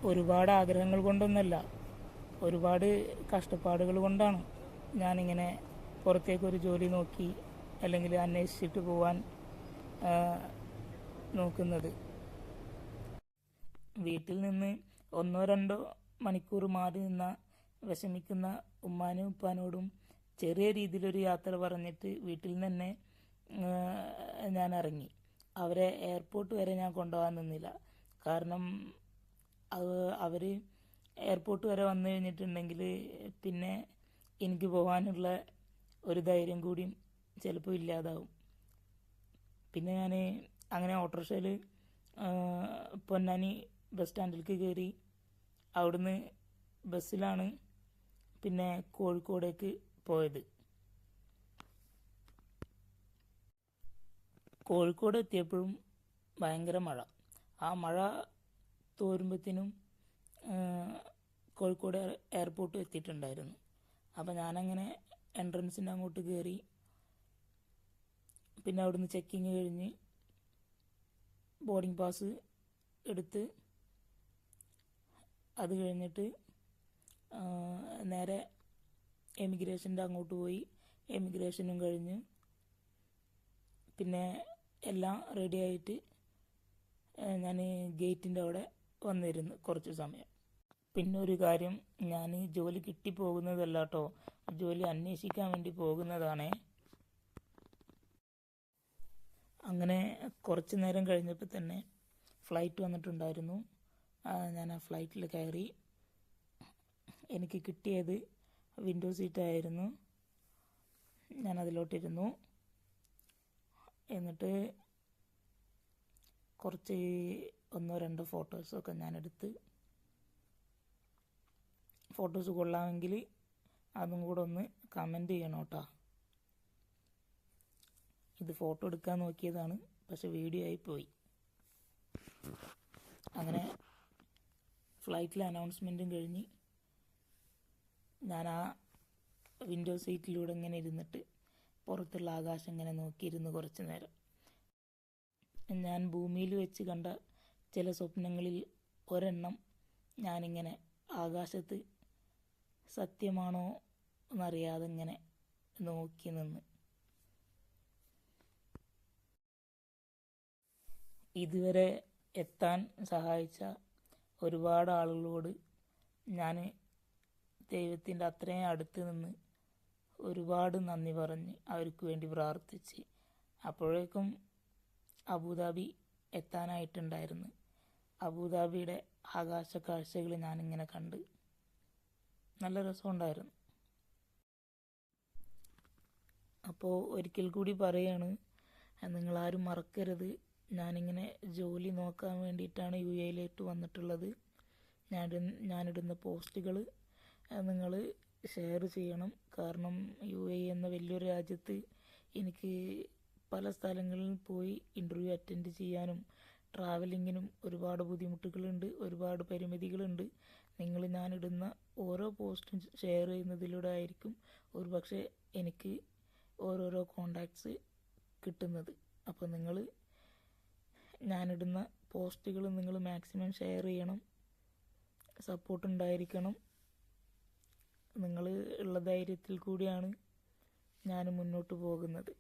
ഒരുപാട് ആഗ്രഹങ്ങൾ കൊണ്ടൊന്നല്ല, ഒരുപാട് കഷ്ടപ്പാടുകൾ കൊണ്ടാണ് ഞാനിങ്ങനെ പുറത്തേക്കൊരു ജോലി നോക്കി അല്ലെങ്കിൽ അന്വേഷിച്ചിട്ട് പോവാൻ നോക്കുന്നത്. വീട്ടിൽ നിന്ന് 1-2 മണിക്കൂർ മാറി നിന്ന വിഷമിക്കുന്ന ഉമ്മാനും ഉപ്പാനോടും ചെറിയ രീതിയിലൊരു യാത്ര പറഞ്ഞിട്ട് വീട്ടിൽ നിന്ന് തന്നെ ഞാൻ ഇറങ്ങി. അവരെ എയർപോർട്ട് വരെ ഞാൻ കൊണ്ടുപോകാൻ നിന്നില്ല. കാരണം അവർ എയർപോർട്ട് വരെ വന്നു കഴിഞ്ഞിട്ടുണ്ടെങ്കിൽ പിന്നെ എനിക്ക് പോകാനുള്ള ഒരു ധൈര്യം കൂടിയും ചിലപ്പോൾ ഇല്ലാതാവും. പിന്നെ ഞാൻ അങ്ങനെ ഓട്ടോറിക്ഷയിൽ പൊന്നാനി ബസ് സ്റ്റാൻഡിലേക്ക് കയറി. അവിടുന്ന് ബസ്സിലാണ് പിന്നെ കോഴിക്കോടേക്ക് പോയത്. കോഴിക്കോട് എത്തിയപ്പോഴും ഭയങ്കര മഴ. ആ മഴ തോരുമ്പത്തിനും കോഴിക്കോട് എയർപോർട്ട് എത്തിയിട്ടുണ്ടായിരുന്നു. അപ്പോൾ ഞാനങ്ങനെ എൻട്രൻസിൻ്റെ അങ്ങോട്ട് കയറി. പിന്നെ അവിടുന്ന് ചെക്കിങ് കഴിഞ്ഞ് ബോർഡിംഗ് പാസ് എടുത്ത് അത് കഴിഞ്ഞിട്ട് നേരെ എമിഗ്രേഷൻ്റെ അങ്ങോട്ട് പോയി. എമിഗ്രേഷനും കഴിഞ്ഞ് പിന്നെ എല്ലാം റെഡി ആയിട്ട് ഞാൻ ഗേറ്റിൻ്റെ അവിടെ വന്നിരുന്നു കുറച്ച് സമയം. പിന്നെ ഒരു കാര്യം, ഞാൻ ജോലി കിട്ടിപ്പോകുന്നതല്ല കേട്ടോ, ജോലി അന്വേഷിക്കാൻ വേണ്ടി പോകുന്നതാണേ. അങ്ങനെ കുറച്ച് നേരം കഴിഞ്ഞപ്പോൾ തന്നെ ഫ്ലൈറ്റ് വന്നിട്ടുണ്ടായിരുന്നു. ഞാൻ ആ ഫ്ലൈറ്റിൽ കയറി. എനിക്ക് കിട്ടിയത് വിൻഡോ സീറ്റായിരുന്നു. ഞാൻ അതിലോട്ടിരുന്നു. എന്നിട്ട് കുറച്ച് 1-2 ഫോട്ടോസൊക്കെ ഞാനെടുത്ത്. ഫോട്ടോസ് കൊള്ളാമെങ്കിൽ അതും കൂടെ ഒന്ന് കമൻറ്റ് ചെയ്യണം കേട്ടോ. ഇത് ഫോട്ടോ എടുക്കാൻ നോക്കിയതാണ്, പക്ഷെ വീഡിയോ ആയി പോയി. അങ്ങനെ ഫ്ലൈറ്റിലെ അനൗൺസ്മെൻറ്റും കഴിഞ്ഞ് ഞാൻ ആ വിൻഡോ സീറ്റിലൂടെ ഇങ്ങനെ ഇരുന്നിട്ട് പുറത്തുള്ള ആകാശം ഇങ്ങനെ നോക്കിയിരുന്നു കുറച്ച് നേരം. ഞാൻ ഭൂമിയിൽ വെച്ച് കണ്ട ചില സ്വപ്നങ്ങളിൽ ഒരെണ്ണം ഞാനിങ്ങനെ ആകാശത്ത് സത്യമാണോ എന്നറിയാതെ ഇങ്ങനെ നോക്കി നിന്ന്. ഇതുവരെ എത്താൻ സഹായിച്ച ഒരുപാട് ആളുകളോട് ഞാൻ ദൈവത്തിൻ്റെ അത്രയും അടുത്ത് നിന്ന് ഒരുപാട് നന്ദി പറഞ്ഞ് അവർക്ക് വേണ്ടി പ്രാർത്ഥിച്ച്. അപ്പോഴേക്കും അബുദാബി എത്താനായിട്ടുണ്ടായിരുന്നു. അബുദാബിയുടെ ആകാശ കാഴ്ചകൾ ഞാനിങ്ങനെ കണ്ട് നല്ല രസമുണ്ടായിരുന്നു. അപ്പോൾ ഒരിക്കൽ കൂടി പറയാണ്, നിങ്ങളാരും മറക്കരുത്, ഞാനിങ്ങനെ ജോലി നോക്കാൻ വേണ്ടിയിട്ടാണ് UAE വന്നിട്ടുള്ളത്. ഞാനിടുന്ന പോസ്റ്റുകൾ നിങ്ങൾ ഷെയർ ചെയ്യണം. കാരണം UAE എന്ന വലിയൊരു രാജ്യത്ത് എനിക്ക് പല സ്ഥലങ്ങളിൽ പോയി ഇൻ്റർവ്യൂ അറ്റൻഡ് ചെയ്യാനും ട്രാവലിങ്ങിനും ഒരുപാട് ബുദ്ധിമുട്ടുകളുണ്ട്, ഒരുപാട് പരിമിതികളുണ്ട്. ഞാനിടുന്ന ഓരോ പോസ്റ്റും ഷെയർ ചെയ്യുന്നതിലൂടെ ആയിരിക്കും ഒരുപക്ഷെ എനിക്ക് ഓരോരോ കോണ്ടാക്ട്സ് കിട്ടുന്നത്. അപ്പോൾ ഞാനിടുന്ന പോസ്റ്റുകൾ നിങ്ങൾ മാക്സിമം ഷെയർ ചെയ്യണം. സപ്പോർട്ട് ഉണ്ടായിരിക്കണം. നിങ്ങൾ ഉള്ള ധൈര്യത്തിൽ കൂടിയാണ് ഞാൻ മുന്നോട്ട് പോകുന്നത്.